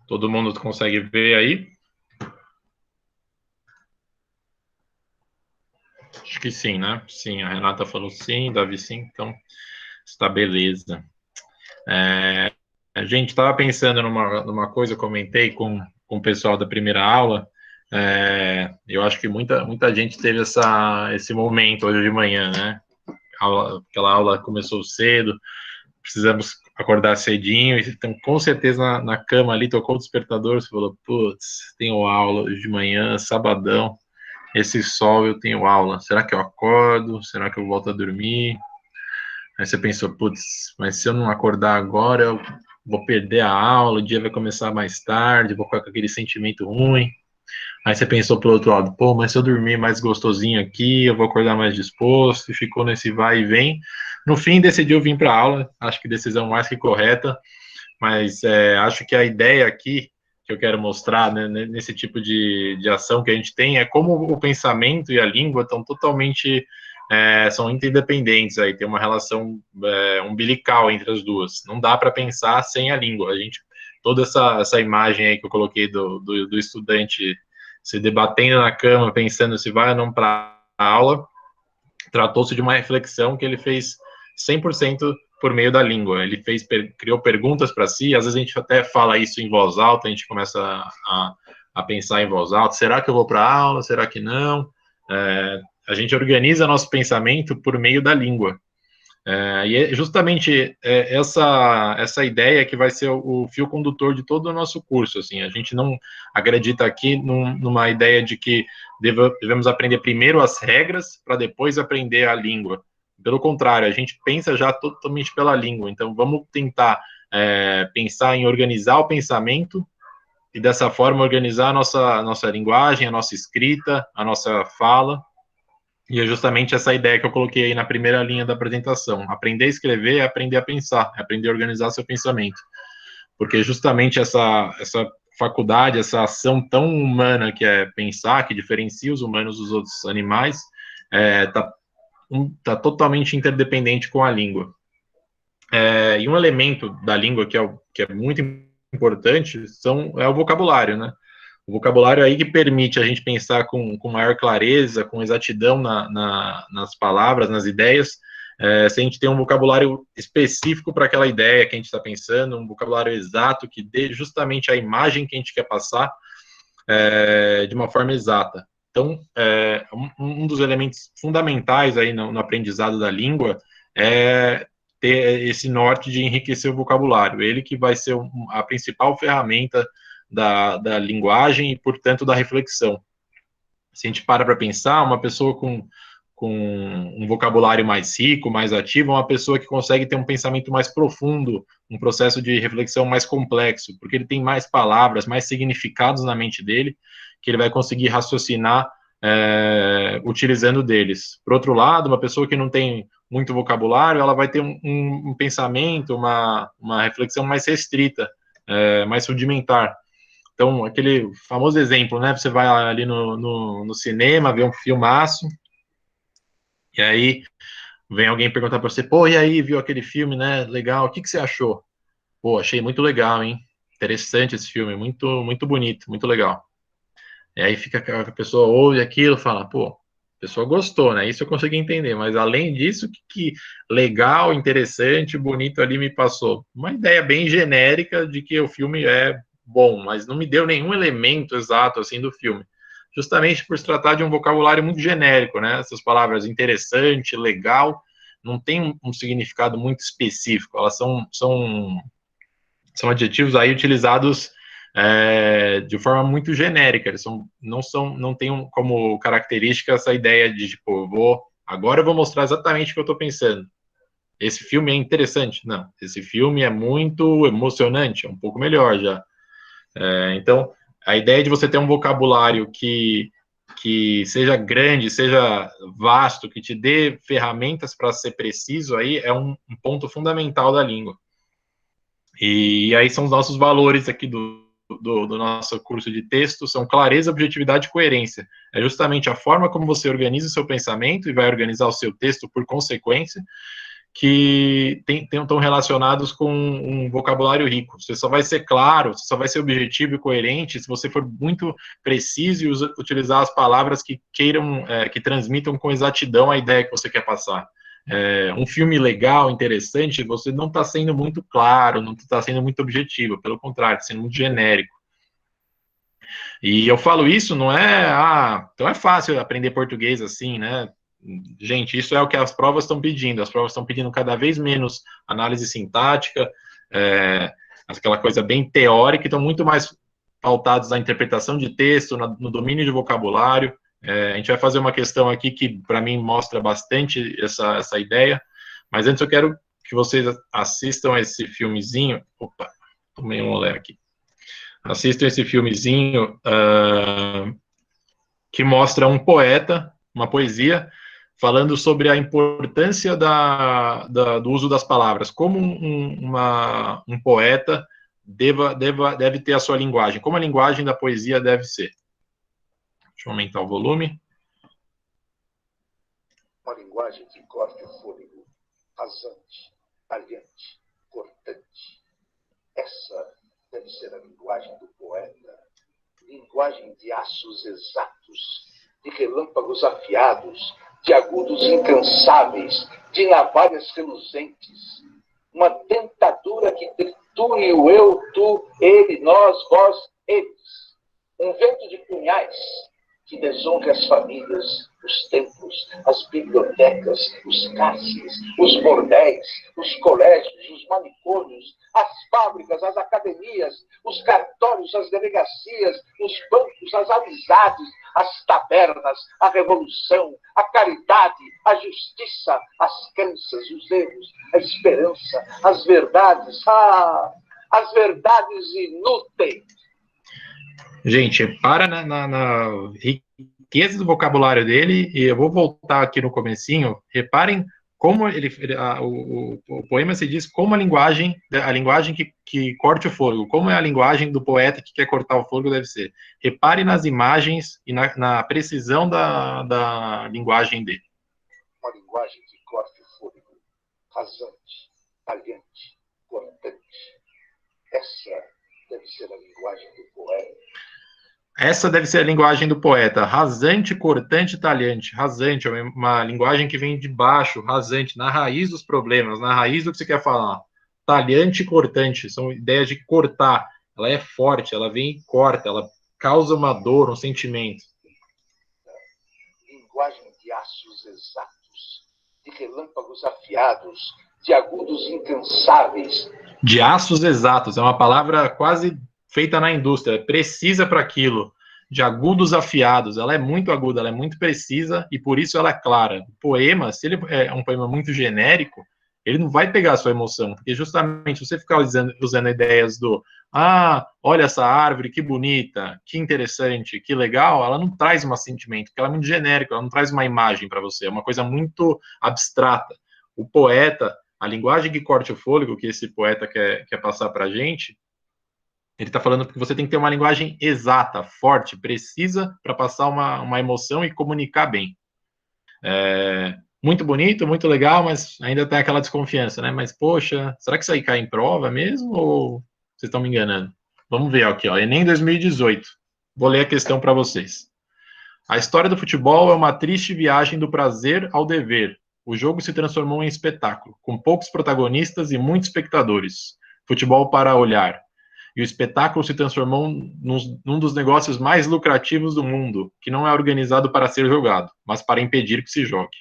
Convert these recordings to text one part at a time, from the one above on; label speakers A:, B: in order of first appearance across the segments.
A: Todo mundo consegue ver aí? Acho que sim, né? Sim, a Renata falou sim, Davi sim, então está beleza. A gente estava pensando numa coisa, eu comentei com o pessoal da primeira aula. Eu acho que muita gente teve esse momento hoje de manhã, né? Aquela aula começou cedo, precisamos acordar cedinho, então com certeza na cama ali tocou o despertador, você falou, putz, tenho aula hoje de manhã, sabadão, esse sol eu tenho aula, será que eu acordo? Será que eu volto a dormir? Aí você pensou, putz, mas se eu não acordar agora, eu vou perder a aula, o dia vai começar mais tarde, vou ficar com aquele sentimento ruim. Aí você pensou pro outro lado, pô, mas se eu dormir mais gostosinho aqui, eu vou acordar mais disposto, e ficou nesse vai e vem. No fim, decidiu vir para a aula, acho que decisão mais que correta, mas acho que a ideia aqui que eu quero mostrar, né, nesse tipo de ação que a gente tem é como o pensamento e a língua estão totalmente são interdependentes aí, tem uma relação umbilical entre as duas. Não dá para pensar sem a língua. A gente toda essa imagem aí que eu coloquei do estudante se debatendo na cama, pensando se vai ou não para a aula, tratou-se de uma reflexão que ele fez 100% por meio da língua. Ele criou perguntas para si, às vezes a gente até fala isso em voz alta, a gente começa a pensar em voz alta, será que eu vou para a aula, será que não? A gente organiza nosso pensamento por meio da língua. E é justamente essa ideia que vai ser o fio condutor de todo o nosso curso. Assim, a gente não acredita aqui numa ideia de que devemos aprender primeiro as regras para depois aprender a língua. Pelo contrário, a gente pensa já totalmente pela língua. Então, vamos tentar pensar em organizar o pensamento e dessa forma organizar a nossa linguagem, a nossa escrita, a nossa fala. E é justamente essa ideia que eu coloquei aí na primeira linha da apresentação. Aprender a escrever é aprender a pensar, é aprender a organizar seu pensamento. Porque justamente essa faculdade, essa ação tão humana que é pensar, que diferencia os humanos dos outros animais, tá totalmente interdependente com a língua. E um elemento da língua que é muito importante é o vocabulário, né? O vocabulário aí que permite a gente pensar com maior clareza, com exatidão nas palavras, nas ideias, se a gente tem um vocabulário específico para aquela ideia que a gente está pensando, um vocabulário exato que dê justamente a imagem que a gente quer passar de uma forma exata. Então, um dos elementos fundamentais aí no aprendizado da língua é ter esse norte de enriquecer o vocabulário. Ele que vai ser a principal ferramenta da linguagem e, portanto, da reflexão. Se a gente para pensar, uma pessoa com um vocabulário mais rico, mais ativo, é uma pessoa que consegue ter um pensamento mais profundo, um processo de reflexão mais complexo, porque ele tem mais palavras, mais significados na mente dele, que ele vai conseguir raciocinar utilizando deles. Por outro lado, uma pessoa que não tem muito vocabulário, ela vai ter um pensamento, uma reflexão mais restrita, mais rudimentar. Então, aquele famoso exemplo, né? Você vai ali no cinema, vê um filmaço, e aí vem alguém perguntar para você, pô, e aí, viu aquele filme, né? Legal, o que você achou? Pô, achei muito legal, hein? Interessante esse filme, muito, muito bonito, muito legal. E aí fica a pessoa ouve aquilo e fala, pô, a pessoa gostou, né? Isso eu consegui entender, mas além disso, que legal, interessante, bonito ali me passou? Uma ideia bem genérica de que o filme é bom, mas não me deu nenhum elemento exato assim do filme. Justamente por se tratar de um vocabulário muito genérico, né? Essas palavras interessante, legal, não tem um significado muito específico. Elas são adjetivos aí utilizados de forma muito genérica. Eles não têm como característica essa ideia de, tipo, agora eu vou mostrar exatamente o que eu estou pensando. Esse filme é interessante. Não, esse filme é muito emocionante, é um pouco melhor já. Então, a ideia de você ter um vocabulário que seja grande, seja vasto, que te dê ferramentas para ser preciso, aí é um ponto fundamental da língua. E aí são os nossos valores aqui do nosso curso de texto, são clareza, objetividade e coerência. É justamente a forma como você organiza o seu pensamento e vai organizar o seu texto por consequência, que estão relacionados com um vocabulário rico. Você só vai ser claro, você só vai ser objetivo e coerente se você for muito preciso e utilizar as palavras que que transmitam com exatidão a ideia que você quer passar. Um filme legal, interessante, você não está sendo muito claro, não está sendo muito objetivo, pelo contrário, está sendo muito genérico. E eu falo isso, não é, então é fácil aprender português assim, né? Gente, isso é o que as provas estão pedindo. As provas estão pedindo cada vez menos análise sintática, aquela coisa bem teórica, e estão muito mais pautados na interpretação de texto, no domínio de vocabulário. A gente vai fazer uma questão aqui que, para mim, mostra bastante essa ideia, mas antes eu quero que vocês assistam esse filmezinho. Opa, tomei um olé aqui. Assistam esse filmezinho que mostra um poeta, uma poesia, falando sobre a importância do uso das palavras, como um poeta deve ter a sua linguagem, como a linguagem da poesia deve ser. Deixa eu aumentar o volume.
B: Uma linguagem que corte o fôlego, rasante, talhante, cortante. Essa deve ser a linguagem do poeta, linguagem de aços exatos, de relâmpagos afiados, de agudos incansáveis, de navalhas reluzentes, uma dentadura que tritune o eu, tu, ele, nós, vós, eles, um vento de punhais que desonre as famílias, os templos, as bibliotecas, os cárceres, os bordéis, os colégios, os manicômios, as fábricas, as academias, os cartórios, as delegacias, os bancos, as amizades, as tabernas, a revolução, a caridade, a justiça, as crenças, os erros, a esperança, as verdades, as verdades inúteis.
A: Gente, para na riqueza do vocabulário dele, e eu vou voltar aqui no comecinho, reparem como o poema se diz como a linguagem que corte o fôlego, como é a linguagem do poeta que quer cortar o fôlego deve ser. Repare nas imagens e na precisão da linguagem dele.
B: Uma linguagem que corte o fôlego, rasante, talhante, cortante. Essa deve ser a linguagem do poeta.
A: Essa deve ser a linguagem do poeta, rasante, cortante, talhante. Rasante é uma linguagem que vem de baixo, rasante, na raiz dos problemas, na raiz do que você quer falar. Talhante e cortante, são ideias de cortar. Ela é forte, ela vem e corta, ela causa uma dor, um sentimento.
B: Linguagem de aços exatos, de relâmpagos afiados, de agudos incansáveis.
A: De aços exatos, é uma palavra quase feita na indústria, precisa para aquilo, de agudos afiados, ela é muito aguda, ela é muito precisa, e por isso ela é clara. O poema, se ele é um poema muito genérico, ele não vai pegar a sua emoção, porque justamente você ficar usando ideias olha essa árvore, que bonita, que interessante, que legal, ela não traz um sentimento, porque ela é muito genérica, ela não traz uma imagem para você, é uma coisa muito abstrata. O poeta, a linguagem que corte o fôlego, que esse poeta quer passar para a gente, ele está falando que você tem que ter uma linguagem exata, forte, precisa para passar uma emoção e comunicar bem. Muito bonito, muito legal, mas ainda tem aquela desconfiança, né? Mas, poxa, será que isso aí cai em prova mesmo ou vocês estão me enganando? Vamos ver aqui, ó, Enem 2018. Vou ler a questão para vocês. A história do futebol é uma triste viagem do prazer ao dever. O jogo se transformou em espetáculo, com poucos protagonistas e muitos espectadores. Futebol para olhar. E o espetáculo se transformou num dos negócios mais lucrativos do mundo, que não é organizado para ser jogado, mas para impedir que se jogue.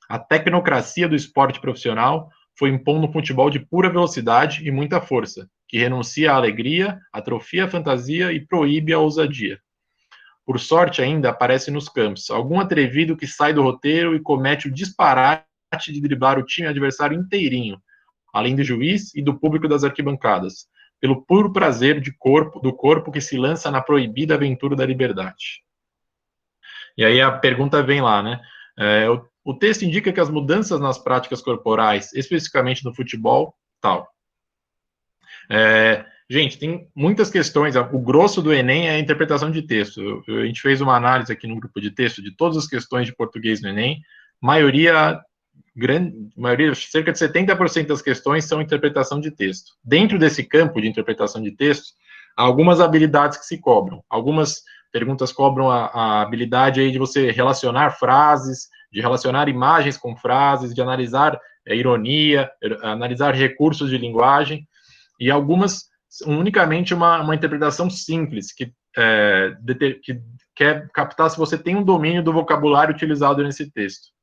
A: A tecnocracia do esporte profissional foi impondo um futebol de pura velocidade e muita força, que renuncia à alegria, atrofia a fantasia e proíbe a ousadia. Por sorte ainda aparece nos campos algum atrevido que sai do roteiro e comete o disparate de driblar o time adversário inteirinho, além do juiz e do público das arquibancadas, pelo puro prazer do corpo que se lança na proibida aventura da liberdade. E aí a pergunta vem lá, né? O texto indica que as mudanças nas práticas corporais, especificamente no futebol, tal. Gente, tem muitas questões. O grosso do Enem é a interpretação de texto. A gente fez uma análise aqui no grupo de texto de todas as questões de português no Enem. Maioria maioria, cerca de 70% das questões são interpretação de texto. Dentro desse campo de interpretação de texto, há algumas habilidades que se cobram. Algumas perguntas cobram a habilidade aí de você relacionar frases, de relacionar imagens com frases, de analisar ironia, analisar recursos de linguagem, e algumas unicamente uma interpretação simples, que quer captar se você tem um domínio do vocabulário utilizado nesse texto.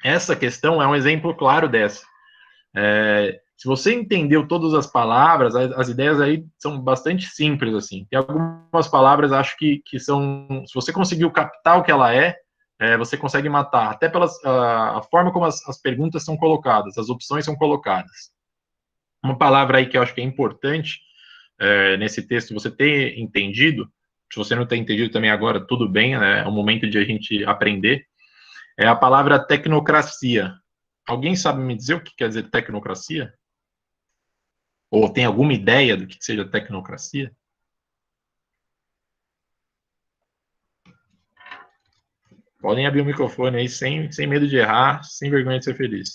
A: Essa questão é um exemplo claro dessa. Se você entendeu todas as palavras, as ideias aí são bastante simples, assim. Tem algumas palavras, acho que são... Se você conseguiu captar o que ela você consegue matar, até pela a forma como as perguntas são colocadas, as opções são colocadas. Uma palavra aí que eu acho que é importante nesse texto você ter entendido, se você não tem entendido também agora, tudo bem, né? É um momento de a gente aprender, é a palavra tecnocracia. Alguém sabe me dizer o que quer dizer tecnocracia? Ou tem alguma ideia do que seja tecnocracia? Podem abrir o microfone aí sem medo de errar, sem vergonha de ser feliz.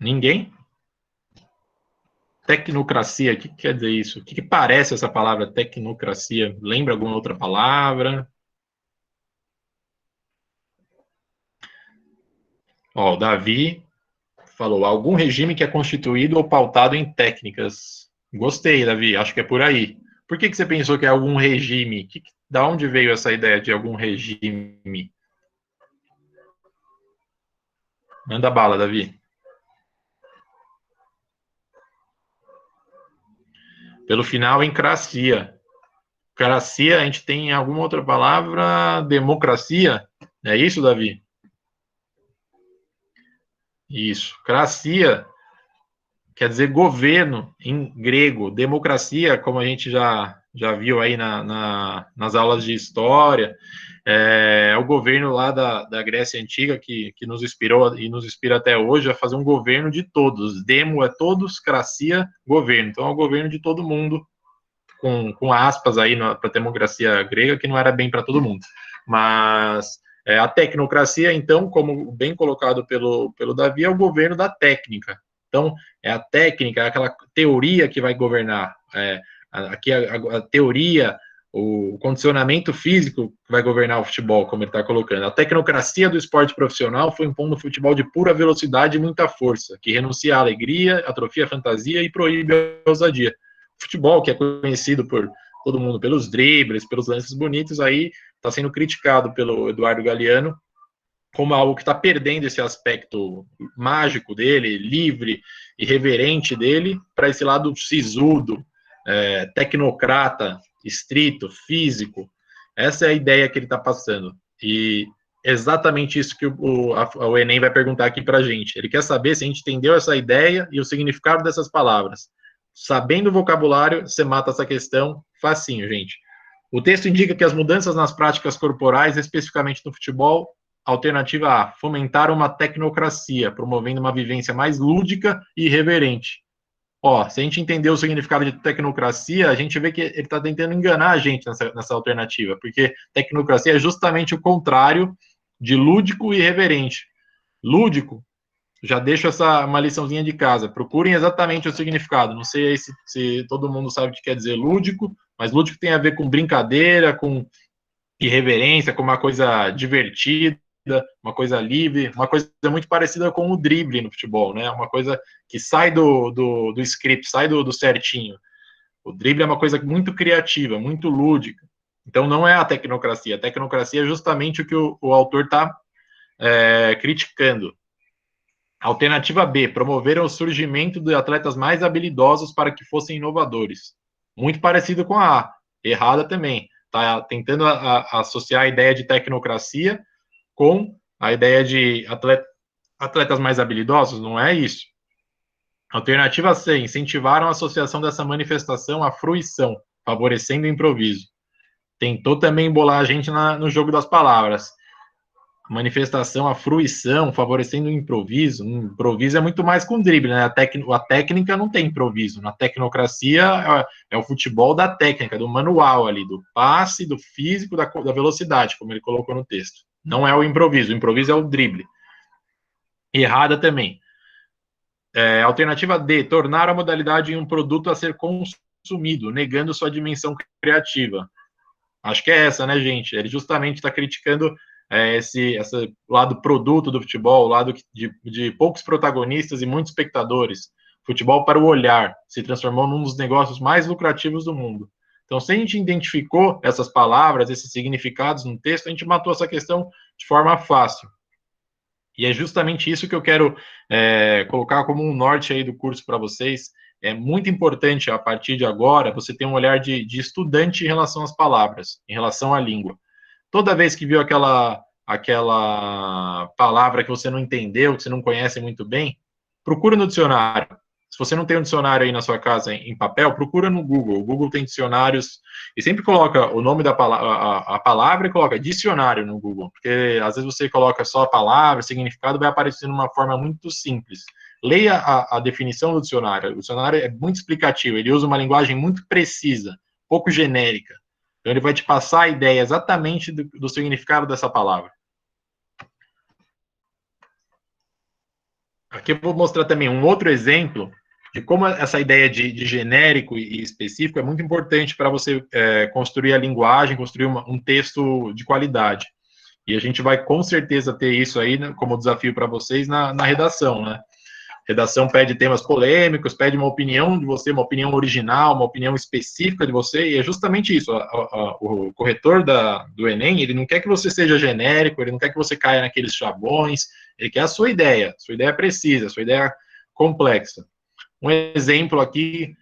A: Ninguém? Tecnocracia, o que quer dizer isso? O que parece essa palavra tecnocracia? Lembra alguma outra palavra? Ó, o Davi falou, algum regime que é constituído ou pautado em técnicas. Gostei, Davi, acho que é por aí. Por que você pensou que é algum regime? Da onde veio essa ideia de algum regime? Manda bala, Davi. Pelo final, em cracia. Cracia, a gente tem alguma outra palavra? Democracia? É isso, Davi? Isso. Cracia quer dizer governo em grego. Democracia, como a gente já viu aí nas aulas de história, é o governo lá da Grécia Antiga que nos inspirou e nos inspira até hoje a fazer um governo de todos. Demo é todos, cracia, governo. Então é o governo de todo mundo, com aspas aí para a democracia grega, que não era bem para todo mundo. Mas a tecnocracia, então, como bem colocado pelo Davi, é o governo da técnica. Então, é a técnica, é aquela teoria que vai governar. Aqui a teoria, o condicionamento físico que vai governar o futebol, como ele está colocando. A tecnocracia do esporte profissional foi impondo um futebol de pura velocidade e muita força, que renuncia à alegria, atrofia a fantasia e proíbe a ousadia. Futebol, que é conhecido por todo mundo pelos dribles, pelos lances bonitos, aí está sendo criticado pelo Eduardo Galeano como algo que está perdendo esse aspecto mágico dele, livre, irreverente dele, para esse lado sisudo, tecnocrata, estrito, físico. Essa é a ideia que ele está passando. E exatamente isso que o Enem vai perguntar aqui para a gente. Ele quer saber se a gente entendeu essa ideia e o significado dessas palavras. Sabendo o vocabulário, você mata essa questão facinho, gente. O texto indica que as mudanças nas práticas corporais, especificamente no futebol, alternativa A, fomentar uma tecnocracia, promovendo uma vivência mais lúdica e irreverente. Ó, se a gente entender o significado de tecnocracia, a gente vê que ele está tentando enganar a gente nessa alternativa, porque tecnocracia é justamente o contrário de lúdico e irreverente. Lúdico, já deixo uma liçãozinha de casa. Procurem exatamente o significado. Não sei se todo mundo sabe o que quer dizer lúdico, mas lúdico tem a ver com brincadeira, com irreverência, com uma coisa divertida, uma coisa livre, uma coisa muito parecida com o drible no futebol, né? Uma coisa que sai do script, sai do certinho. O drible é uma coisa muito criativa, muito lúdica. Então não é a tecnocracia. A tecnocracia é justamente o que o autor está criticando. Alternativa B, promoveram o surgimento de atletas mais habilidosos para que fossem inovadores. Muito parecido com a A, errada também. Está tentando associar a ideia de tecnocracia com a ideia de atletas mais habilidosos, não é isso. Alternativa C, incentivaram a associação dessa manifestação à fruição, favorecendo o improviso. Tentou também embolar a gente no jogo das palavras. a manifestação, a fruição, favorecendo o improviso. O improviso é muito mais com drible, né? A técnica não tem improviso. Na tecnocracia é o futebol da técnica, do manual ali, do passe, do físico, da velocidade, como ele colocou no texto. Não é o improviso é o drible. Errada também. Alternativa D, tornar a modalidade em um produto a ser consumido, negando sua dimensão criativa. Acho que é essa, né, gente? Ele justamente está criticando esse lado produto do futebol, o lado de poucos protagonistas e muitos espectadores. Futebol para o olhar se transformou num dos negócios mais lucrativos do mundo. Então, se a gente identificou essas palavras, esses significados no texto, a gente matou essa questão de forma fácil. E é justamente isso que eu quero colocar como um norte aí do curso para vocês. É muito importante, a partir de agora, você ter um olhar de estudante em relação às palavras, em relação à língua. Toda vez que viu aquela palavra que você não entendeu, que você não conhece muito bem, procura no dicionário. Se você não tem um dicionário aí na sua casa em papel, procura no Google. O Google tem dicionários e sempre coloca o nome da palavra, a palavra e coloca dicionário no Google, porque às vezes você coloca só a palavra, o significado vai aparecer de uma forma muito simples. Leia a definição do dicionário. O dicionário é muito explicativo, ele usa uma linguagem muito precisa, pouco genérica. Então ele vai te passar a ideia exatamente do significado dessa palavra. Aqui eu vou mostrar também um outro exemplo de como essa ideia de genérico e específico é muito importante para você construir a linguagem, construir um texto de qualidade. E a gente vai com certeza ter isso aí, né, como desafio para vocês na redação, né? Redação pede temas polêmicos, pede uma opinião de você, uma opinião original, uma opinião específica de você, e é justamente isso. O corretor do Enem, ele não quer que você seja genérico, ele não quer que você caia naqueles chavões, ele quer a sua ideia precisa, a sua ideia complexa. Um exemplo aqui,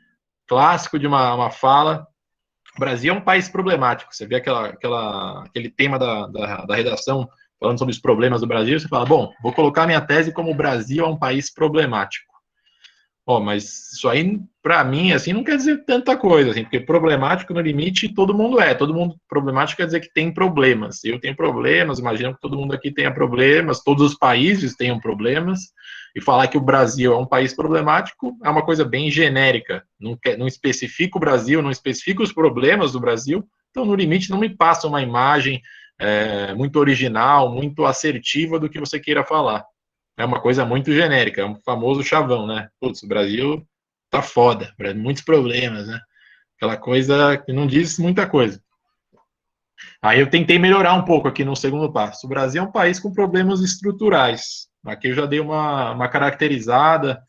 A: clássico de uma fala: o Brasil é um país problemático. Você vê aquele tema da redação falando sobre os problemas do Brasil, você fala, bom, vou colocar minha tese como o Brasil é um país problemático. Mas isso aí, para mim, assim, não quer dizer tanta coisa, assim, porque problemático, no limite, todo mundo é. Todo mundo problemático quer dizer que tem problemas. Eu tenho problemas, imagino que todo mundo aqui tenha problemas, todos os países tenham problemas, e falar que o Brasil é um país problemático é uma coisa bem genérica. Não especifica o Brasil, não especifica os problemas do Brasil, então, no limite, não me passa uma imagem muito original, muito assertiva do que você queira falar. É uma coisa muito genérica, é um famoso chavão, né? Putz, o Brasil tá foda, muitos problemas, né? Aquela coisa que não diz muita coisa. Aí eu tentei melhorar um pouco aqui no segundo passo. O Brasil é um país com problemas estruturais. Aqui eu já dei uma caracterizada,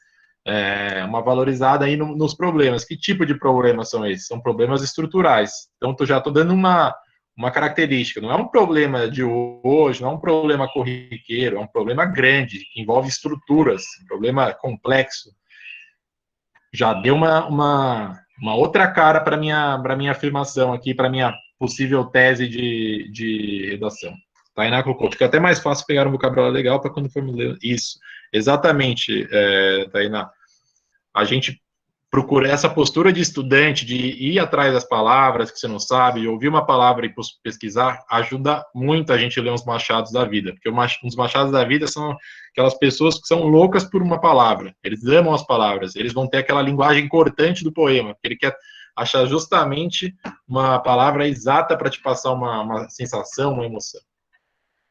A: uma valorizada aí nos problemas. Que tipo de problemas são esses? São problemas estruturais. Então, eu já estou dando uma característica. Não é um problema de hoje, não é um problema corriqueiro, é um problema grande, que envolve estruturas, um problema complexo. Já deu uma outra cara para minha afirmação aqui, para minha possível tese de redação. Tainá colocou, fica até mais fácil pegar um vocabulário legal para quando for ler isso. Exatamente, Tainá. A gente procura essa postura de estudante, de ir atrás das palavras que você não sabe, ouvir uma palavra e pesquisar, ajuda muito a gente a ler uns machados da vida, porque os machados da vida são aquelas pessoas que são loucas por uma palavra, eles amam as palavras, eles vão ter aquela linguagem cortante do poema, porque ele quer achar justamente uma palavra exata para te passar uma sensação, uma emoção.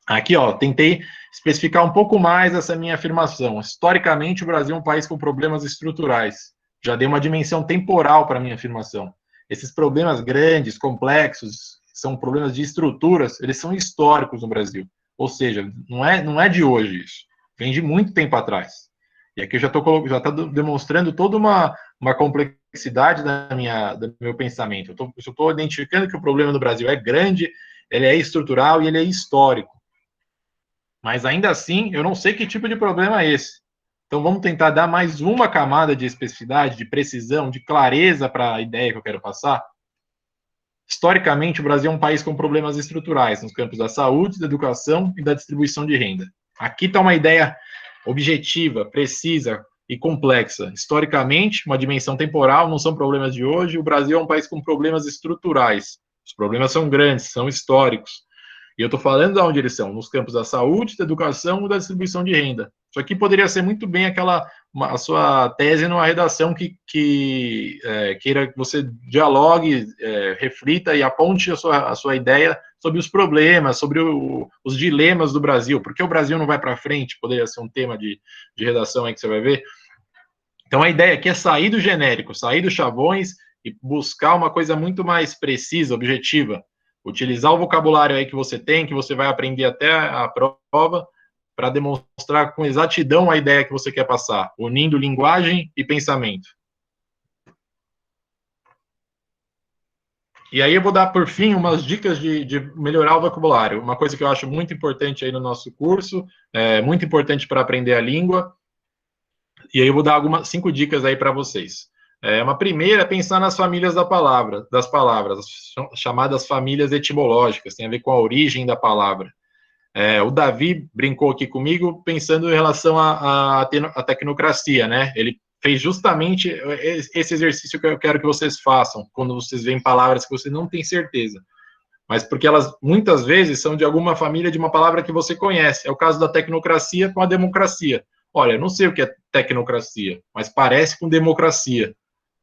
A: Aqui, tentei especificar um pouco mais essa minha afirmação. Historicamente, o Brasil é um país com problemas estruturais. Já dei uma dimensão temporal para a minha afirmação. Esses problemas grandes, complexos, são problemas de estruturas, eles são históricos no Brasil. Ou seja, não é de hoje isso. Vem de muito tempo atrás. E aqui eu já estou demonstrando toda uma complexidade do meu pensamento. Eu estou identificando que o problema do Brasil é grande, ele é estrutural e ele é histórico. Mas ainda assim, eu não sei que tipo de problema é esse. Então vamos tentar dar mais uma camada de especificidade, de precisão, de clareza para a ideia que eu quero passar. Historicamente, o Brasil é um país com problemas estruturais nos campos da saúde, da educação e da distribuição de renda. Aqui está uma ideia objetiva, precisa e complexa. Historicamente, uma dimensão temporal, não são problemas de hoje. O Brasil é um país com problemas estruturais. Os problemas são grandes, são históricos. E eu estou falando de onde eles são, nos campos da saúde, da educação e da distribuição de renda. Isso aqui poderia ser muito bem a sua tese numa redação que queira que você dialogue, reflita e aponte a sua ideia sobre os problemas, sobre os dilemas do Brasil. Por que o Brasil não vai para frente? Poderia ser um tema de redação aí que você vai ver. Então, a ideia aqui é sair do genérico, sair dos chavões e buscar uma coisa muito mais precisa, objetiva. Utilizar o vocabulário aí que você tem, que você vai aprender até a prova, para demonstrar com exatidão a ideia que você quer passar, unindo linguagem e pensamento. E aí eu vou dar, por fim, umas dicas de melhorar o vocabulário. Uma coisa que eu acho muito importante aí no nosso curso, muito importante para aprender a língua. E aí eu vou dar 5 dicas aí para vocês. Uma primeira é pensar nas famílias das palavras, chamadas famílias etimológicas, tem a ver com a origem da palavra. O Davi brincou aqui comigo pensando em relação à tecnocracia, né? Ele fez justamente esse exercício que eu quero que vocês façam, quando vocês veem palavras que vocês não têm certeza. Mas porque elas, muitas vezes, são de alguma família de uma palavra que você conhece. É o caso da tecnocracia com a democracia. Olha, eu não sei o que é tecnocracia, mas parece com democracia.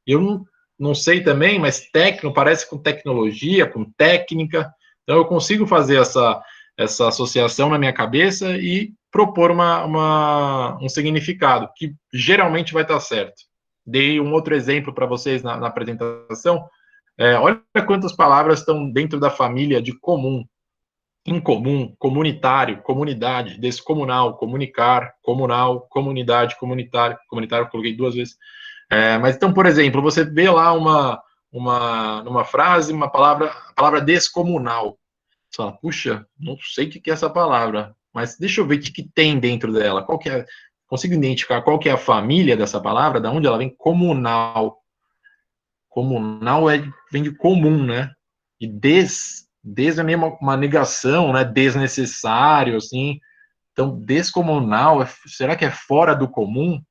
A: Eu não sei também, mas tecno parece com tecnologia, com técnica. Então, eu consigo fazer essa associação na minha cabeça e propor um significado, que geralmente vai estar certo. Dei um outro exemplo para vocês na apresentação. Olha quantas palavras estão dentro da família de comum. Incomum, comunitário, comunidade, descomunal, comunicar, comunal, comunidade, comunitário, comunitário eu coloquei 2 vezes. Mas então, por exemplo, você vê lá numa frase, a palavra descomunal. Você fala, puxa, não sei o que é essa palavra, mas deixa eu ver o que tem dentro dela. Consigo identificar qual que é a família dessa palavra, da onde ela vem? Comunal. Comunal vem de comum, né? E des é meio uma negação, né? Desnecessário, assim. Então, descomunal, será que é fora do comum?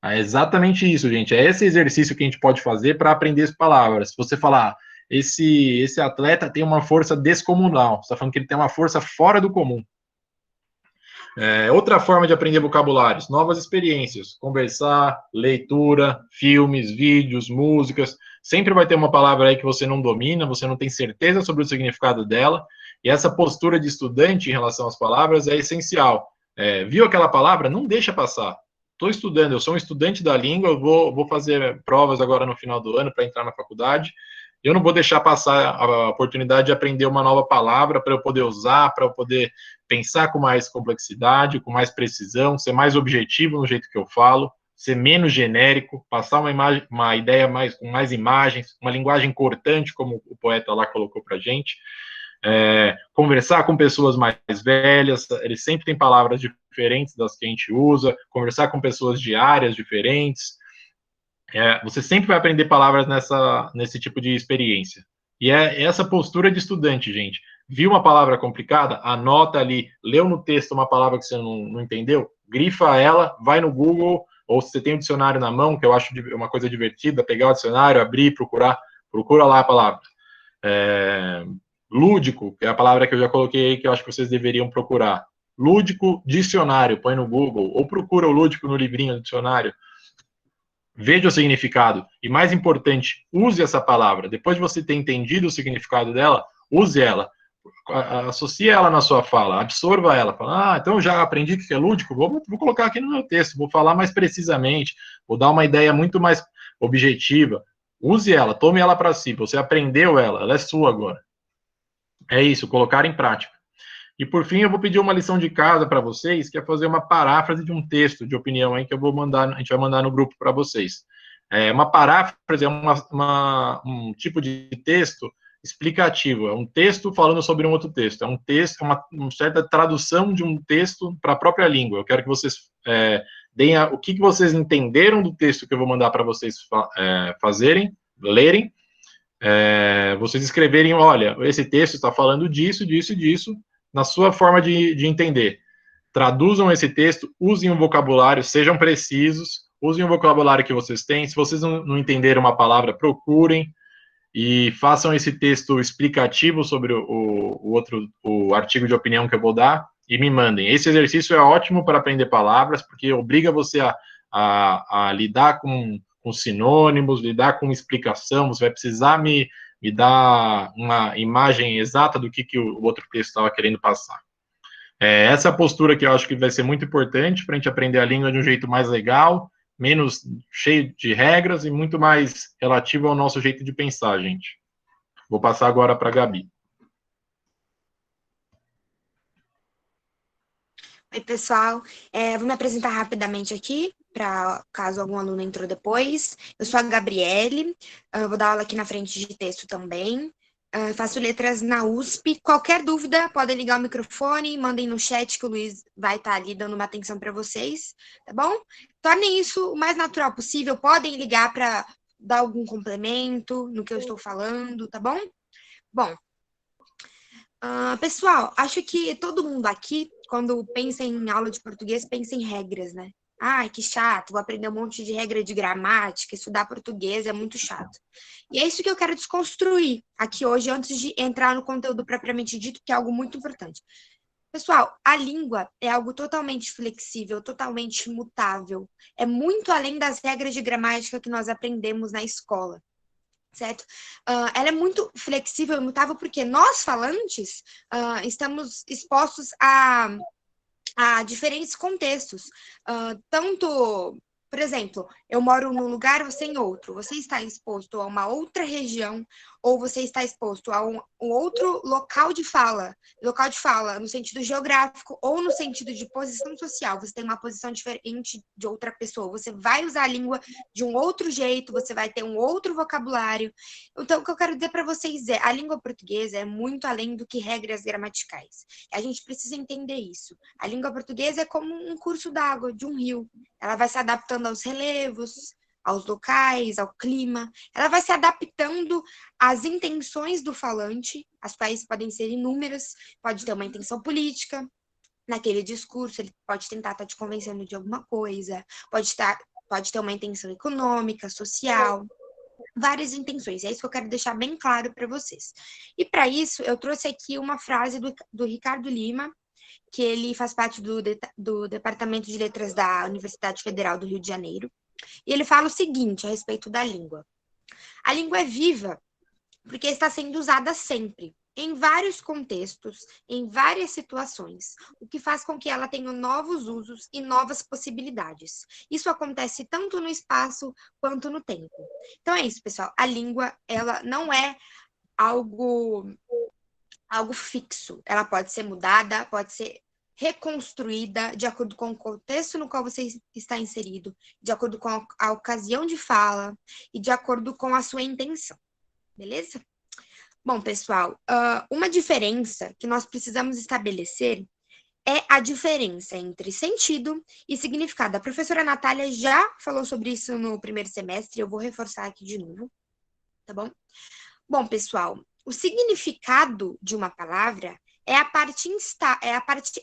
A: É exatamente isso, gente. É esse exercício que a gente pode fazer para aprender as palavras. Se você falar, esse atleta tem uma força descomunal, você está falando que ele tem uma força fora do comum. Outra forma de aprender vocabulários, novas experiências, conversar, leitura, filmes, vídeos, músicas, sempre vai ter uma palavra aí que você não domina, você não tem certeza sobre o significado dela, e essa postura de estudante em relação às palavras é essencial. Viu aquela palavra? Não deixa passar. Estou estudando, eu sou um estudante da língua, eu vou fazer provas agora no final do ano para entrar na faculdade, eu não vou deixar passar a oportunidade de aprender uma nova palavra para eu poder usar, para eu poder pensar com mais complexidade, com mais precisão, ser mais objetivo no jeito que eu falo, ser menos genérico, passar uma ideia com mais imagens, uma linguagem cortante, como o poeta lá colocou para a gente. Conversar com pessoas mais velhas, eles sempre têm palavras diferentes das que a gente usa, conversar com pessoas de áreas diferentes. Você sempre vai aprender palavras nesse tipo de experiência. E é essa postura de estudante, gente. Viu uma palavra complicada? Anota ali. Leu no texto uma palavra que você não entendeu? Grifa ela, vai no Google, ou se você tem o dicionário na mão, que eu acho uma coisa divertida, pegar o dicionário, abrir, procura lá a palavra. Lúdico, que é a palavra que eu já coloquei aí, que eu acho que vocês deveriam procurar. Lúdico, dicionário, põe no Google, ou procura o lúdico no livrinho do dicionário. Veja o significado. E mais importante, use essa palavra. Depois de você ter entendido o significado dela, use ela. Associe ela na sua fala, absorva ela. Fala, então eu já aprendi que é lúdico, vou colocar aqui no meu texto, vou falar mais precisamente, vou dar uma ideia muito mais objetiva. Use ela, tome ela para si. Você aprendeu ela é sua agora. É isso, colocar em prática. E, por fim, eu vou pedir uma lição de casa para vocês, que é fazer uma paráfrase de um texto de opinião aí que a gente vai mandar no grupo para vocês. Uma paráfrase é um tipo de texto explicativo, é um texto falando sobre um outro texto, é um texto, uma certa tradução de um texto para a própria língua. Eu quero que vocês deem o que vocês entenderam do texto que eu vou mandar para vocês fazerem, lerem, vocês escreverem, olha, esse texto está falando disso, disso e disso, na sua forma de entender. Traduzam esse texto, usem um vocabulário, sejam precisos, usem o vocabulário que vocês têm. Se vocês não entenderem uma palavra, procurem. e façam esse texto explicativo sobre o artigo de opinião que eu vou dar e me mandem. Esse exercício é ótimo para aprender palavras, porque obriga você a lidar com sinônimos, lidar com explicação, você vai precisar me dar uma imagem exata do que o outro texto estava querendo passar. Essa postura que eu acho que vai ser muito importante para a gente aprender a língua de um jeito mais legal, menos cheio de regras e muito mais relativo ao nosso jeito de pensar, gente. Vou passar agora para a Gabi.
C: Oi, pessoal. Vou me apresentar rapidamente aqui, para caso algum aluno entrou depois. Eu sou a Gabriele, vou dar aula aqui na frente de texto também. Faço letras na USP. Qualquer dúvida, podem ligar o microfone, mandem no chat que o Luiz vai estar ali dando uma atenção para vocês, tá bom? Tornem isso o mais natural possível. Podem ligar para dar algum complemento no que eu estou falando, tá bom? Bom, pessoal, acho que todo mundo aqui, quando pensa em aula de português, pensa em regras, né? Ai, que chato, vou aprender um monte de regra de gramática, estudar português é muito chato. E é isso que eu quero desconstruir aqui hoje, antes de entrar no conteúdo propriamente dito, que é algo muito importante. Pessoal, a língua é algo totalmente flexível, totalmente mutável. É muito além das regras de gramática que nós aprendemos na escola. Certo? Ela é muito flexível e mutável porque nós, falantes, estamos expostos a diferentes contextos. Tanto, por exemplo, eu moro num lugar, você em outro. Você está exposto a uma outra região ou você está exposto a um outro local de fala no sentido geográfico ou no sentido de posição social. Você tem uma posição diferente de outra pessoa. Você vai usar a língua de um outro jeito, você vai ter um outro vocabulário. Então, o que eu quero dizer para vocês é, a língua portuguesa é muito além do que regras gramaticais. A gente precisa entender isso. A língua portuguesa é como um curso d'água de um rio. Ela vai se adaptando aos relevos, aos locais, ao clima. Ela vai se adaptando às intenções do falante, as quais podem ser inúmeras. Pode ter uma intenção política naquele discurso, ele pode tentar estar te convencendo de alguma coisa, pode ter uma intenção econômica, social, várias intenções. É isso que eu quero deixar bem claro para vocês. E para isso, eu trouxe aqui uma frase do Ricardo Lima, que ele faz parte do Departamento de Letras da Universidade Federal do Rio de Janeiro. E ele fala o seguinte a respeito da língua. A língua é viva porque está sendo usada sempre, em vários contextos, em várias situações, o que faz com que ela tenha novos usos e novas possibilidades. Isso acontece tanto no espaço quanto no tempo. Então é isso, pessoal. A língua, ela não é algo fixo. Ela pode ser mudada, pode ser reconstruída de acordo com o contexto no qual você está inserido, de acordo com a ocasião de fala e de acordo com a sua intenção. Beleza? Bom, pessoal, uma diferença que nós precisamos estabelecer é a diferença entre sentido e significado. A professora Natália já falou sobre isso no primeiro semestre, eu vou reforçar aqui de novo, tá bom? Bom, pessoal, o significado de uma palavra é a parte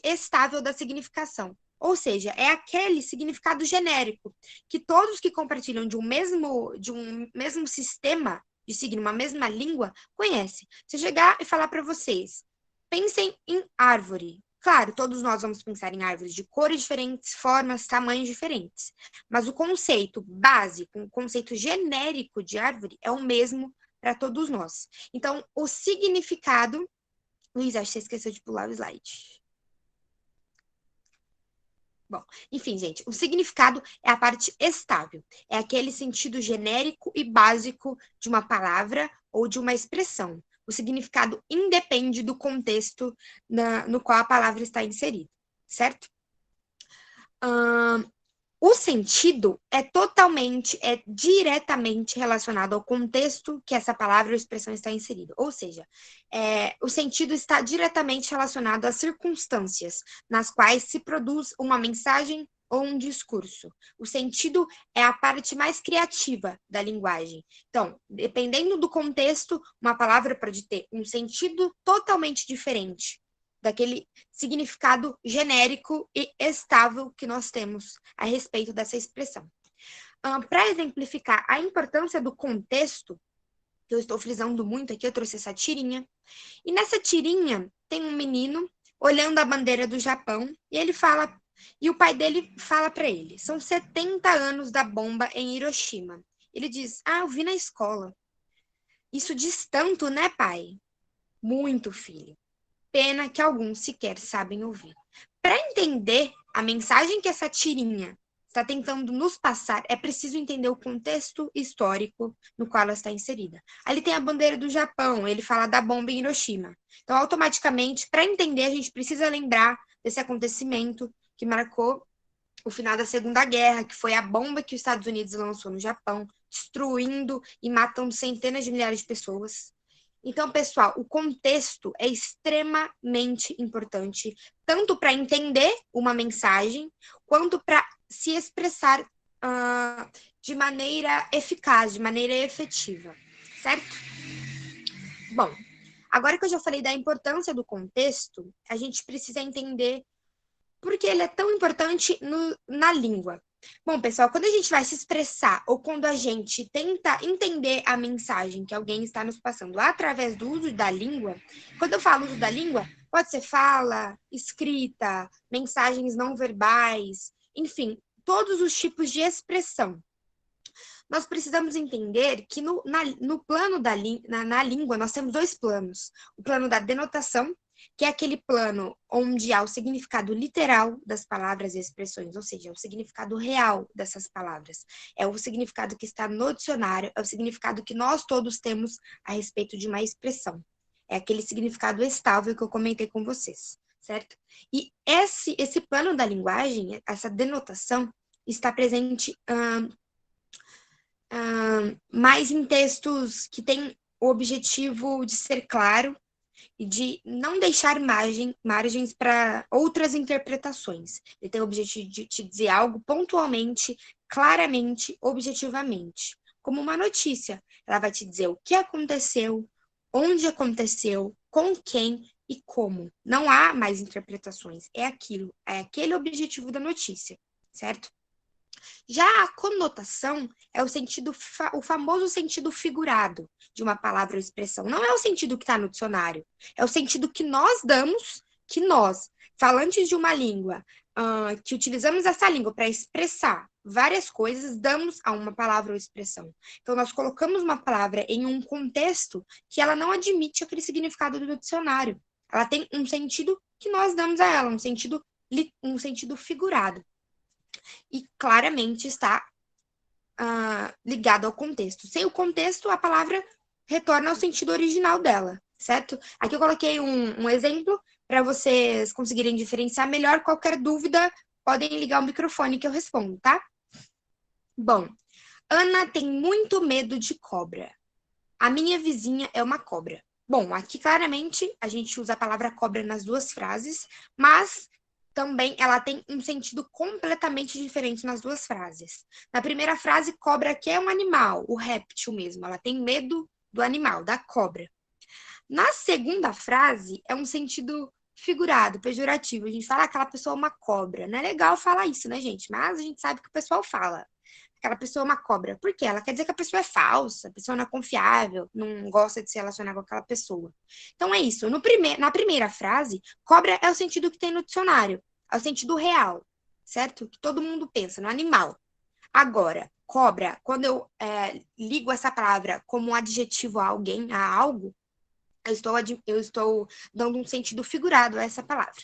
C: estável da significação. Ou seja, é aquele significado genérico que todos que compartilham de um mesmo sistema de signo, uma mesma língua, conhecem. Se eu chegar e falar para vocês, pensem em árvore. Claro, todos nós vamos pensar em árvores de cores diferentes, formas, tamanhos diferentes. Mas o conceito básico, o conceito genérico de árvore é o mesmo para todos nós. Então, o significado... Luiz, acho que você esqueceu de pular o slide. Bom, enfim, gente, o significado é a parte estável. É aquele sentido genérico e básico de uma palavra ou de uma expressão. O significado independe do contexto no qual a palavra está inserida, certo? O sentido é diretamente relacionado ao contexto que essa palavra ou expressão está inserida. Ou seja, o sentido está diretamente relacionado às circunstâncias nas quais se produz uma mensagem ou um discurso. O sentido é a parte mais criativa da linguagem. Então, dependendo do contexto, uma palavra pode ter um sentido totalmente diferente daquele significado genérico e estável que nós temos a respeito dessa expressão. Para exemplificar a importância do contexto, que eu estou frisando muito aqui, eu trouxe essa tirinha. E nessa tirinha tem um menino olhando a bandeira do Japão e ele fala, e o pai dele fala para ele: são 70 anos da bomba em Hiroshima. Ele diz: eu vi na escola. Isso diz tanto, né, pai? Muito, filho. Pena que alguns sequer sabem ouvir. Para entender a mensagem que essa tirinha está tentando nos passar, é preciso entender o contexto histórico no qual ela está inserida. Ali tem a bandeira do Japão, ele fala da bomba em Hiroshima. Então, automaticamente, para entender, a gente precisa lembrar desse acontecimento que marcou o final da Segunda Guerra, que foi a bomba que os Estados Unidos lançou no Japão, destruindo e matando centenas de milhares de pessoas. Então, pessoal, o contexto é extremamente importante, tanto para entender uma mensagem, quanto para se expressar de maneira eficaz, de maneira efetiva, certo? Bom, agora que eu já falei da importância do contexto, a gente precisa entender por que ele é tão importante na língua. Bom, pessoal, quando a gente vai se expressar ou quando a gente tenta entender a mensagem que alguém está nos passando através do uso da língua, quando eu falo uso da língua, pode ser fala, escrita, mensagens não verbais, enfim, todos os tipos de expressão. Nós precisamos entender que no plano na língua nós temos dois planos. O plano da denotação, que é aquele plano onde há o significado literal das palavras e expressões, ou seja, o significado real dessas palavras. É o significado que está no dicionário, é o significado que nós todos temos a respeito de uma expressão. É aquele significado estável que eu comentei com vocês, certo? E esse plano da linguagem, essa denotação, está presente mais em textos que têm o objetivo de ser claro e de não deixar margens para outras interpretações. Ele tem o objetivo de te dizer algo pontualmente, claramente, objetivamente. Como uma notícia. Ela vai te dizer o que aconteceu, onde aconteceu, com quem e como. Não há mais interpretações. É aquilo. É aquele objetivo da notícia, certo? Já a conotação é o famoso sentido figurado de uma palavra ou expressão. Não é o sentido que está no dicionário, é o sentido que nós damos, que nós, falantes de uma língua, que utilizamos essa língua para expressar várias coisas, damos a uma palavra ou expressão. Então, nós colocamos uma palavra em um contexto que ela não admite aquele significado do dicionário. Ela tem um sentido que nós damos a ela, um sentido figurado. E claramente está ligado ao contexto. Sem o contexto, a palavra retorna ao sentido original dela, certo? Aqui eu coloquei um exemplo para vocês conseguirem diferenciar melhor. Qualquer dúvida, podem ligar o microfone que eu respondo, tá? Bom, Ana tem muito medo de cobra. A minha vizinha é uma cobra. Bom, aqui claramente a gente usa a palavra cobra nas duas frases, mas também ela tem um sentido completamente diferente nas duas frases. Na primeira frase, cobra aqui é um animal, o réptil mesmo. Ela tem medo do animal, da cobra. Na segunda frase, é um sentido figurado, pejorativo. A gente fala aquela pessoa é uma cobra. Não é legal falar isso, né, gente? Mas a gente sabe que o pessoal fala. Aquela pessoa é uma cobra. Por quê? Ela quer dizer que a pessoa é falsa, a pessoa não é confiável, não gosta de se relacionar com aquela pessoa. Então é isso. Na primeira frase, cobra é o sentido que tem no dicionário. É o sentido real, certo? Que todo mundo pensa, no animal. Agora, cobra, quando eu ligo essa palavra como um adjetivo a alguém, a algo, eu estou dando um sentido figurado a essa palavra.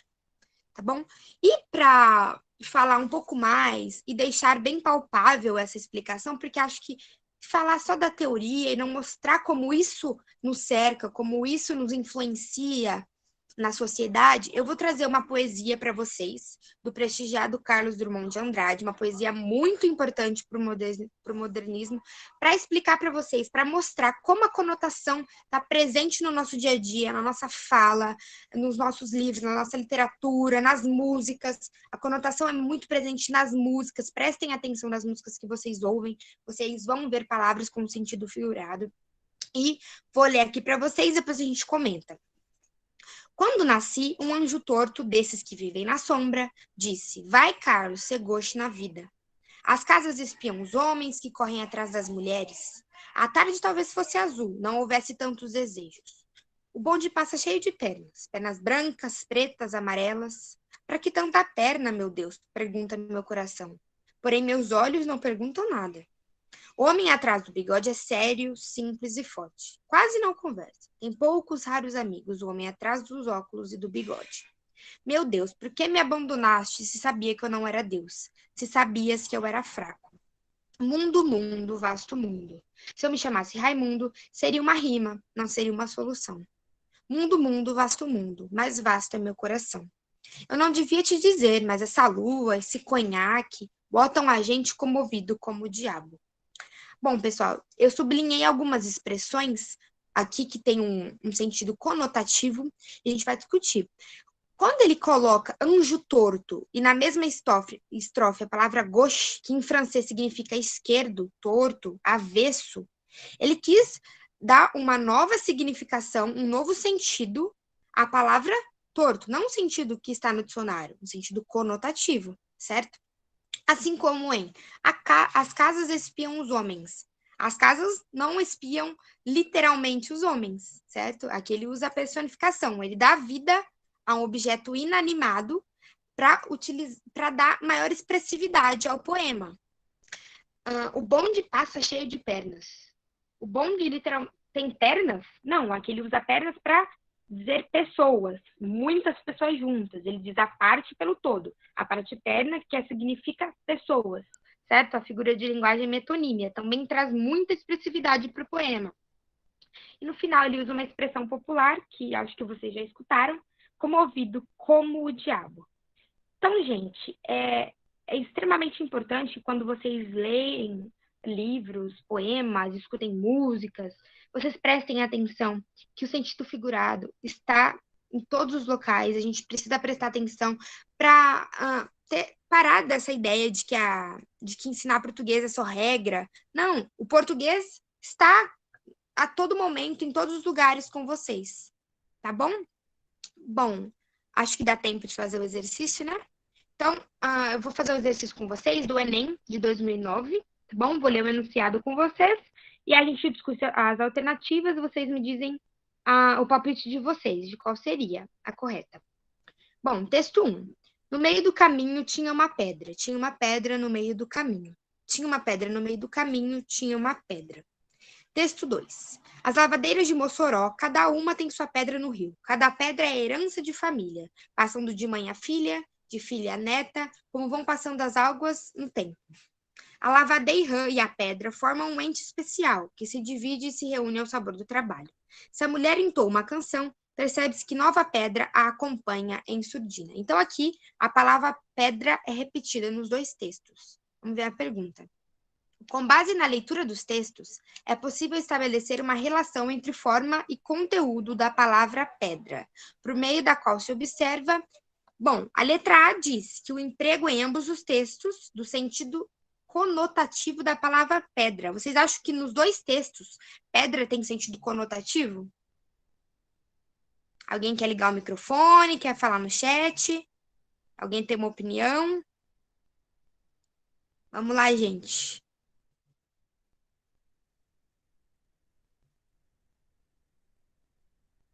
C: Tá bom? E para falar um pouco mais e deixar bem palpável essa explicação, porque acho que falar só da teoria e não mostrar como isso nos cerca, como isso nos influencia na sociedade, eu vou trazer uma poesia para vocês, do prestigiado Carlos Drummond de Andrade, uma poesia muito importante para o modernismo, para explicar para vocês, para mostrar como a conotação está presente no nosso dia a dia, na nossa fala, nos nossos livros, na nossa literatura, nas músicas. A conotação é muito presente nas músicas, prestem atenção nas músicas que vocês ouvem, vocês vão ver palavras com sentido figurado. E vou ler aqui para vocês, depois a gente comenta. Quando nasci, um anjo torto desses que vivem na sombra disse: vai, Carlos, ser goste na vida. As casas espiam os homens que correm atrás das mulheres. A tarde talvez fosse azul, não houvesse tantos desejos. O bonde passa cheio de pernas, pernas brancas, pretas, amarelas. Para que tanta perna, meu Deus? Pergunta meu coração. Porém, meus olhos não perguntam nada. O homem atrás do bigode é sério, simples e forte. Quase não conversa. Tem poucos raros amigos, o homem atrás dos óculos e do bigode. Meu Deus, por que me abandonaste se sabia que eu não era Deus? Se sabias que eu era fraco? Mundo, mundo, vasto mundo. Se eu me chamasse Raimundo, seria uma rima, não seria uma solução. Mundo, mundo, vasto mundo, mais vasto é meu coração. Eu não devia te dizer, mas essa lua, esse conhaque, botam a gente comovido como o diabo. Bom, pessoal, eu sublinhei algumas expressões aqui que tem um sentido conotativo e a gente vai discutir. Quando ele coloca anjo torto e na mesma estrofe a palavra gauche, que em francês significa esquerdo, torto, avesso, ele quis dar uma nova significação, um novo sentido à palavra torto, não um sentido que está no dicionário, um sentido conotativo, certo? Assim como em as casas espiam os homens. As casas não espiam literalmente os homens, certo? Aqui ele usa a personificação, ele dá vida a um objeto inanimado para dar maior expressividade ao poema. O bonde passa cheio de pernas. O bonde literalmente tem pernas? Não, aqui ele usa pernas para dizer pessoas, muitas pessoas juntas. Ele diz a parte pelo todo. A parte perna, que significa pessoas, certo? A figura de linguagem metonímia também traz muita expressividade para o poema. E no final ele usa uma expressão popular, que acho que vocês já escutaram, comovido como o diabo. Então, gente, é extremamente importante quando vocês leem livros, poemas, escutem músicas, vocês prestem atenção que o sentido figurado está em todos os locais. A gente precisa prestar atenção para parar dessa ideia de que ensinar português é só regra. Não, o português está a todo momento, em todos os lugares com vocês. Tá bom? Bom, acho que dá tempo de fazer o exercício, né? Então, eu vou fazer o exercício com vocês do Enem de 2009, tá bom? Vou ler o enunciado com vocês e a gente discute as alternativas e vocês me dizem o palpite de vocês, de qual seria a correta. Bom, texto 1. No meio do caminho tinha uma pedra. Tinha uma pedra no meio do caminho. Tinha uma pedra no meio do caminho, tinha uma pedra. Texto 2. As lavadeiras de Mossoró, cada uma tem sua pedra no rio. Cada pedra é herança de família, passando de mãe a filha, de filha a neta, como vão passando as águas no tempo. A lavadeira e a pedra formam um ente especial, que se divide e se reúne ao sabor do trabalho. Se a mulher entoa uma canção, percebe-se que nova pedra a acompanha em surdina. Então, aqui, a palavra pedra é repetida nos dois textos. Vamos ver a pergunta. Com base na leitura dos textos, é possível estabelecer uma relação entre forma e conteúdo da palavra pedra, por meio da qual se observa. Bom, a letra A diz que o emprego em ambos os textos do sentido conotativo da palavra pedra. Vocês acham que nos dois textos pedra tem sentido conotativo? Alguém quer ligar o microfone? Quer falar no chat? Alguém tem uma opinião? Vamos lá, gente.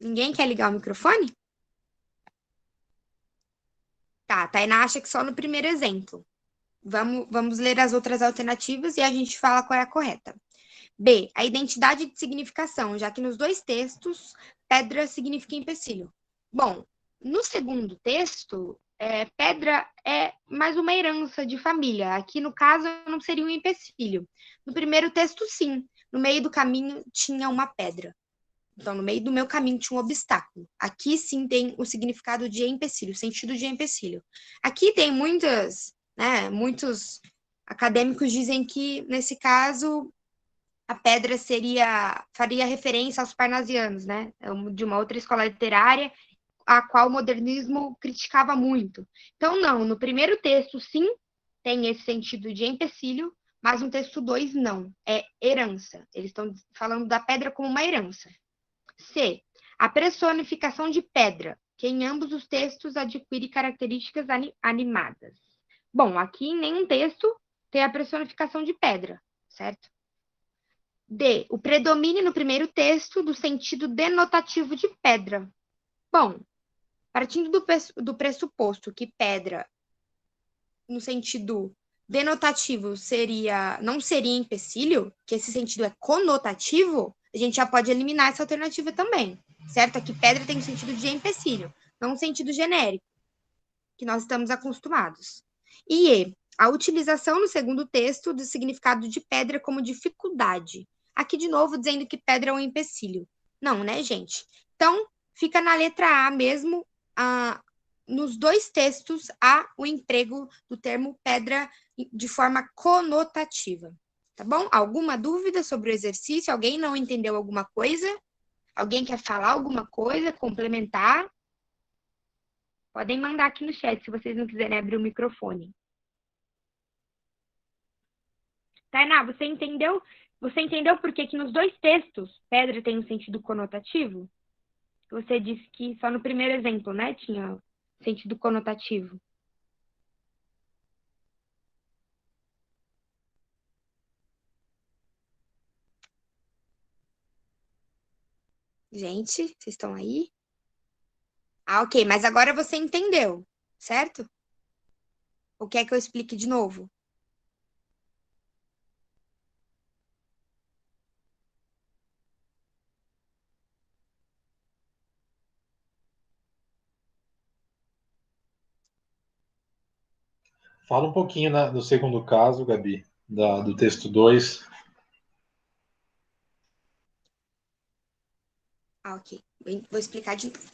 C: Ninguém quer ligar o microfone? Tá, a Tainá acha que só no primeiro exemplo. Vamos ler as outras alternativas e a gente fala qual é a correta. B, a identidade de significação, já que nos dois textos, pedra significa empecilho. Bom, no segundo texto, pedra é mais uma herança de família. Aqui, no caso, não seria um empecilho. No primeiro texto, sim. No meio do caminho tinha uma pedra. Então, no meio do meu caminho tinha um obstáculo. Aqui, sim, tem o significado de empecilho, o sentido de empecilho. Aqui tem muitos acadêmicos dizem que, nesse caso, a pedra faria referência aos parnasianos, né? De uma outra escola literária, a qual o modernismo criticava muito. Então, não, no primeiro texto, sim, tem esse sentido de empecilho, mas no texto 2, não, é herança. Eles estão falando da pedra como uma herança. C. A personificação de pedra, que em ambos os textos adquire características animadas. Bom, aqui em nenhum texto tem a personificação de pedra, certo? D, o predomínio no primeiro texto do sentido denotativo de pedra. Bom, partindo do pressuposto que pedra, no sentido denotativo, não seria empecilho, que esse sentido é conotativo, a gente já pode eliminar essa alternativa também, certo? Aqui pedra tem o sentido de empecilho, não um sentido genérico, que nós estamos acostumados. E a utilização no segundo texto do significado de pedra como dificuldade. Aqui, de novo, dizendo que pedra é um empecilho. Não, né, gente? Então, fica na letra A mesmo, nos dois textos, há o emprego do termo pedra de forma conotativa. Tá bom? Alguma dúvida sobre o exercício? Alguém não entendeu alguma coisa? Alguém quer falar alguma coisa, complementar? Podem mandar aqui no chat, se vocês não quiserem abrir o microfone. Tainá, você entendeu? Você entendeu por que nos dois textos pedra tem um sentido conotativo? Você disse que só no primeiro exemplo, né, tinha sentido conotativo. Gente, vocês estão aí? Ah, ok, mas agora você entendeu, certo? Ou quer que eu explique de novo?
A: Fala um pouquinho do segundo caso, Gabi, do texto 2.
C: Ah, ok. Vou explicar de novo.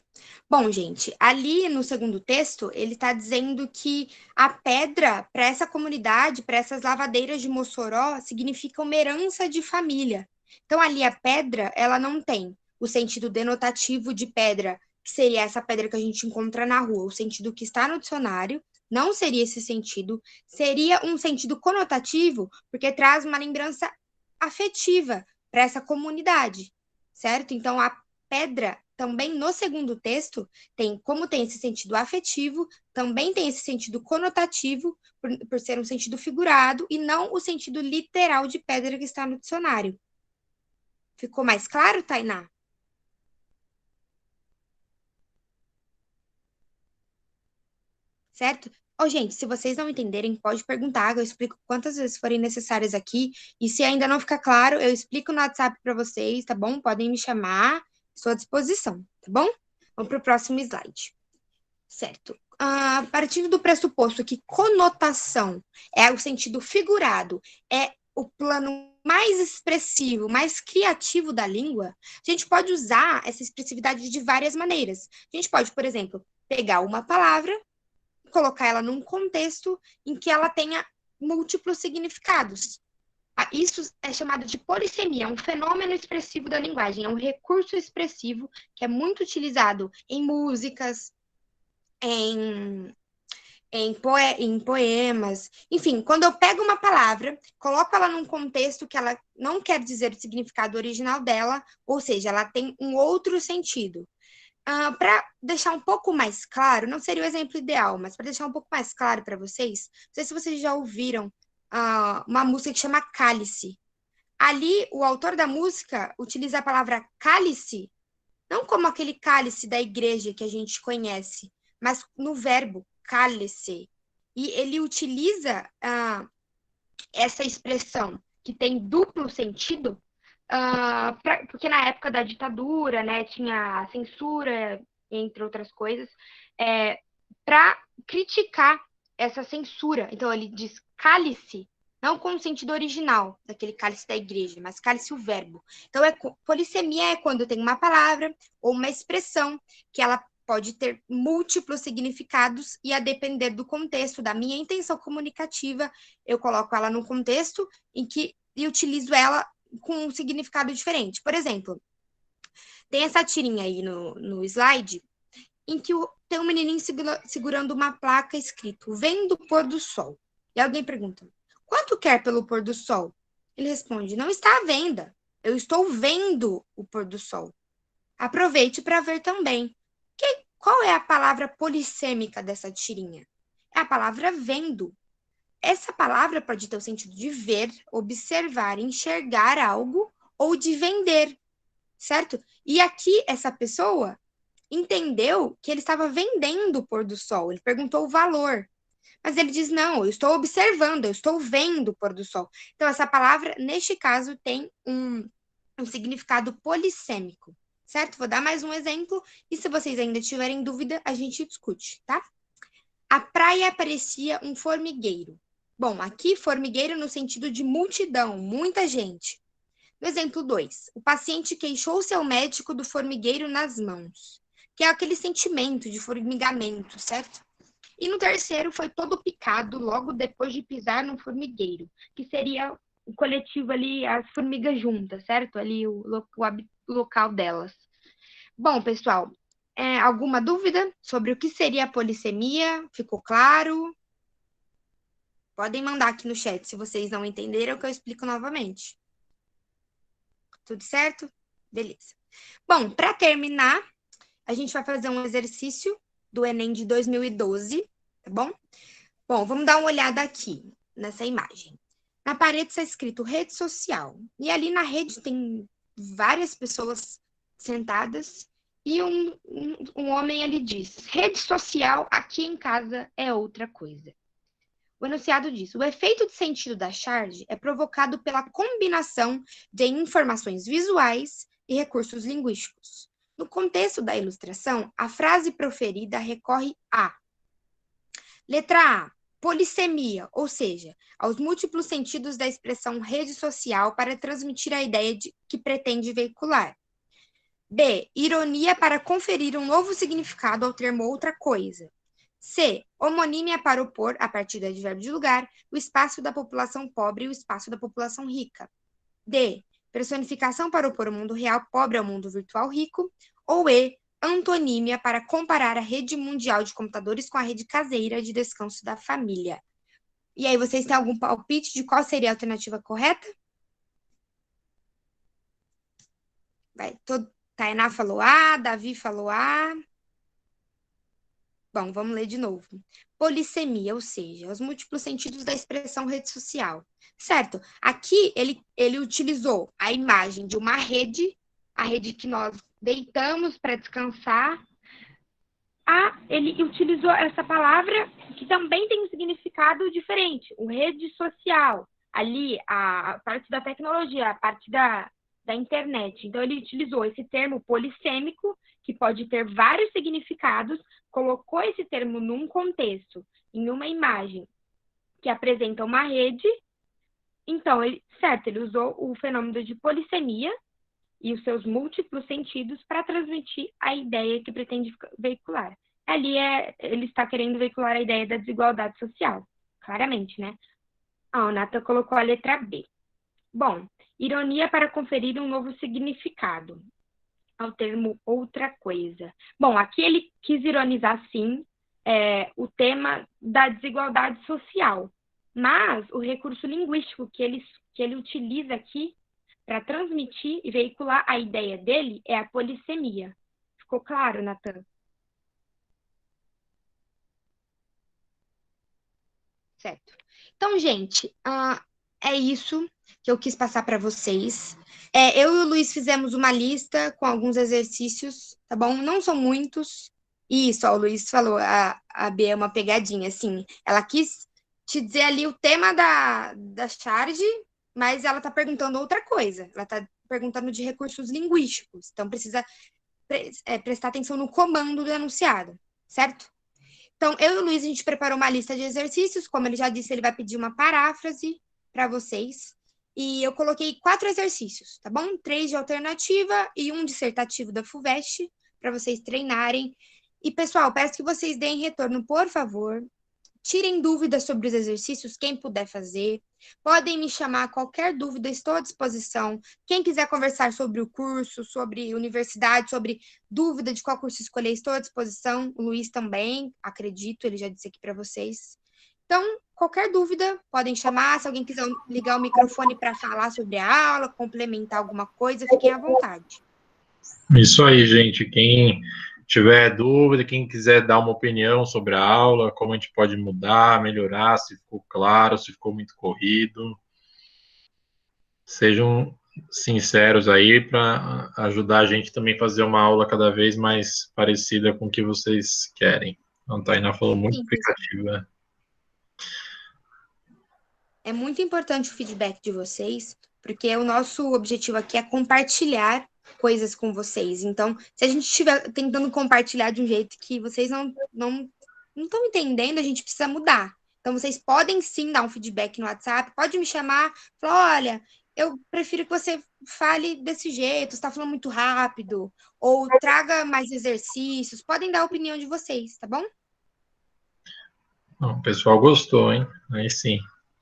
C: Bom, gente, ali no segundo texto, ele está dizendo que a pedra, para essa comunidade, para essas lavadeiras de Mossoró, significa uma herança de família. Então, ali a pedra, ela não tem o sentido denotativo de pedra, que seria essa pedra que a gente encontra na rua, o sentido que está no dicionário, não seria esse sentido, seria um sentido conotativo, porque traz uma lembrança afetiva para essa comunidade, certo? Então, a pedra também no segundo texto como tem esse sentido afetivo, também tem esse sentido conotativo, por ser um sentido figurado, e não o sentido literal de pedra que está no dicionário. Ficou mais claro, Tainá? Certo? Gente, se vocês não entenderem, pode perguntar, eu explico quantas vezes forem necessárias aqui, e se ainda não ficar claro, eu explico no WhatsApp para vocês, tá bom? Podem me chamar, estou à disposição, tá bom? Vamos para o próximo slide. Certo. Partindo do pressuposto que conotação é o sentido figurado, é o plano mais expressivo, mais criativo da língua, a gente pode usar essa expressividade de várias maneiras. A gente pode, por exemplo, pegar uma palavra, colocar ela num contexto em que ela tenha múltiplos significados. Isso é chamado de polissemia, é um fenômeno expressivo da linguagem, é um recurso expressivo que é muito utilizado em músicas, em poemas, enfim, quando eu pego uma palavra, coloco ela num contexto que ela não quer dizer o significado original dela, ou seja, ela tem um outro sentido. Para deixar um pouco mais claro, não seria o exemplo ideal, mas para deixar um pouco mais claro para vocês, não sei se vocês já ouviram uma música que chama Cálice. Ali, o autor da música utiliza a palavra cálice, não como aquele cálice da igreja que a gente conhece, mas no verbo cálice. E ele utiliza essa expressão que tem duplo sentido, porque na época da ditadura, né, tinha censura, entre outras coisas, para criticar essa censura. Então, ele diz cálice, não com o sentido original daquele cálice da igreja, mas cálice o verbo. Então, polissemia é quando tem uma palavra ou uma expressão que ela pode ter múltiplos significados e, a depender do contexto, da minha intenção comunicativa, eu coloco ela num contexto e utilizo ela com um significado diferente. Por exemplo, tem essa tirinha aí no slide em que tem um menininho segurando uma placa escrito "Vendo o pôr do sol". E alguém pergunta: "Quanto quer pelo pôr do sol?" Ele responde: "Não está à venda. Eu estou vendo o pôr do sol. Aproveite para ver também." Qual é a palavra polissêmica dessa tirinha? É a palavra vendo. Essa palavra pode ter o sentido de ver, observar, enxergar algo ou de vender, certo? E aqui, essa pessoa entendeu que ele estava vendendo o pôr do sol. Ele perguntou o valor. Mas ele diz, não, eu estou observando, eu estou vendo o pôr do sol. Então, essa palavra, neste caso, tem um significado polissêmico, certo? Vou dar mais um exemplo, e se vocês ainda tiverem dúvida, a gente discute, tá? A praia parecia um formigueiro. Bom, aqui, formigueiro no sentido de multidão, muita gente. No exemplo 2, o paciente queixou-se ao médico do formigueiro nas mãos, que é aquele sentimento de formigamento, certo? E no terceiro, foi todo picado logo depois de pisar no formigueiro, que seria o coletivo ali, as formigas juntas, certo? Ali o local delas. Bom, pessoal, alguma dúvida sobre o que seria a polissemia? Ficou claro? Podem mandar aqui no chat se vocês não entenderam, que eu explico novamente. Tudo certo? Beleza. Bom, para terminar, a gente vai fazer um exercício do Enem de 2012, tá bom? Bom, vamos dar uma olhada aqui nessa imagem. Na parede está escrito rede social. E ali na rede tem várias pessoas sentadas e um homem ali diz: rede social aqui em casa é outra coisa. O enunciado diz: o efeito de sentido da charge é provocado pela combinação de informações visuais e recursos linguísticos. No contexto da ilustração, a frase proferida recorre a: letra A, polissemia, ou seja, aos múltiplos sentidos da expressão rede social para transmitir a ideia que pretende veicular. B, ironia para conferir um novo significado ao termo outra coisa. C, homonímia para opor, a partir do advérbio de lugar, o espaço da população pobre e o espaço da população rica. D, personificação para opor o mundo real pobre ao mundo virtual rico. Ou E, antonímia para comparar a rede mundial de computadores com a rede caseira de descanso da família. E aí, vocês têm algum palpite de qual seria a alternativa correta? Tainá falou A, Davi falou A. Bom, vamos ler de novo. Polissemia, ou seja, os múltiplos sentidos da expressão rede social. Certo? Aqui ele utilizou a imagem de uma rede, a rede que nós deitamos para descansar. Ele utilizou essa palavra que também tem um significado diferente, o rede social. Ali, a parte da tecnologia, a parte da internet. Então, ele utilizou esse termo polissêmico, que pode ter vários significados, colocou esse termo num contexto, em uma imagem que apresenta uma rede. Então, ele usou o fenômeno de polissemia e os seus múltiplos sentidos para transmitir a ideia que pretende veicular. Ali ele está querendo veicular a ideia da desigualdade social, claramente, né? O Nathan colocou a letra B. Bom, ironia para conferir um novo significado ao termo outra coisa. Bom, aqui ele quis ironizar, sim, o tema da desigualdade social, mas o recurso linguístico que ele utiliza aqui para transmitir e veicular a ideia dele é a polissemia. Ficou claro, Nathan? Certo. Então, gente, é isso que eu quis passar para vocês. Eu e o Luiz fizemos uma lista com alguns exercícios, tá bom? Não são muitos. Isso, o Luiz falou, a B é uma pegadinha, assim. Ela quis te dizer ali o tema da charge, mas ela está perguntando outra coisa. Ela está perguntando de recursos linguísticos. Então, precisa prestar atenção no comando do enunciado, certo? Então, eu e o Luiz, a gente preparou uma lista de exercícios. Como ele já disse, ele vai pedir uma paráfrase para vocês. E eu coloquei 4 exercícios, tá bom? 3 de alternativa e um dissertativo da FUVEST, para vocês treinarem. E, pessoal, peço que vocês deem retorno, por favor. Tirem dúvidas sobre os exercícios, quem puder fazer. Podem me chamar, qualquer dúvida, estou à disposição. Quem quiser conversar sobre o curso, sobre universidade, sobre dúvida de qual curso escolher, estou à disposição. O Luiz também, acredito, ele já disse aqui para vocês. Então, qualquer dúvida, podem chamar. Se alguém quiser ligar o microfone para falar sobre a aula, complementar alguma coisa, fiquem à vontade.
A: Isso aí, gente. Quem tiver dúvida, quem quiser dar uma opinião sobre a aula, como a gente pode mudar, melhorar, se ficou claro, se ficou muito corrido, sejam sinceros aí para ajudar a gente também a fazer uma aula cada vez mais parecida com o que vocês querem. Então, a Tainá falou muito
C: Sim,
A: explicativa.
C: é muito importante o feedback de vocês, porque o nosso objetivo aqui é compartilhar coisas com vocês. Então, se a gente estiver tentando compartilhar de um jeito que vocês não estão entendendo, a gente precisa mudar. Então, vocês podem sim dar um feedback no WhatsApp, pode me chamar, falar, olha, eu prefiro que você fale desse jeito, você está falando muito rápido, ou traga mais exercícios, podem dar a opinião de vocês, tá bom?
A: Bom, o pessoal gostou, hein? Aí sim.